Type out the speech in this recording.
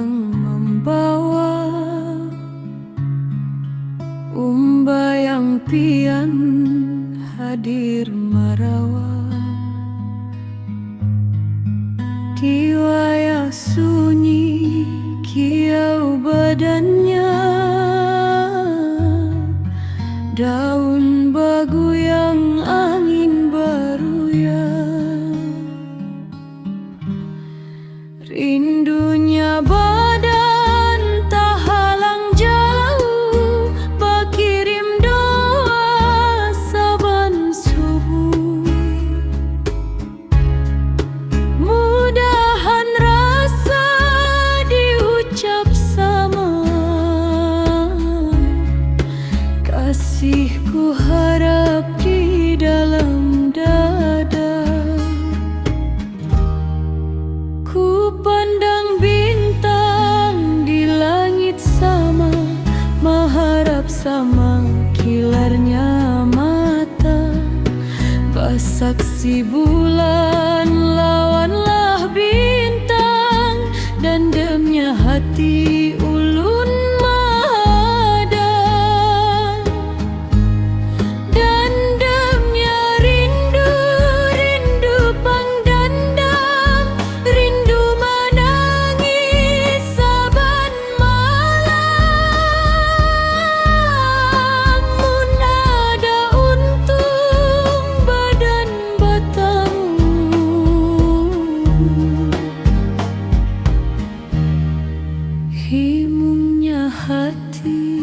yang membawa umbayang pian hadir marawa kiwaya sunyi kiau badannya daun bagu yang angin beruyar rindunya badan tak halang jauh berkirim doa saban subuh mudahan rasa diucap sama kasihku harap di dalam dada ku pandang bintang di langit sama mengharap sama kilarnya mata bersaksi bulan lawanlah bintang dan demnya hati ulun mahada dan demnya rindu rindu pangdandam rindu menangis saban malam mun ada untung badan batamu himungnya hati